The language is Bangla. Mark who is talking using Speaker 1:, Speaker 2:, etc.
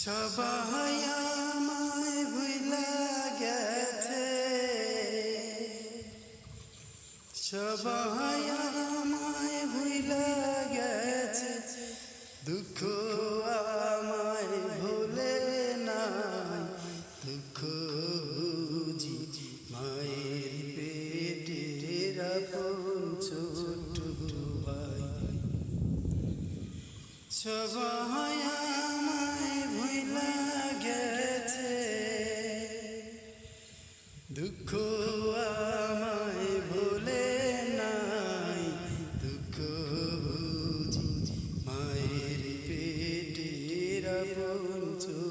Speaker 1: সবাই আমায় ভুইলা গেছে, সবাই আমায় ভুইলা গেছে, দুঃখ আমায় ভুলে নাই, দুঃখ বুঝি মায়ের পেটের আপন ছোট ভাই। সবাই আমায় ভুইলা গেছে, দুঃখ আমায় ভুলে নাই, দুঃখ বুঝি মায়ের পেটের আপন ছোট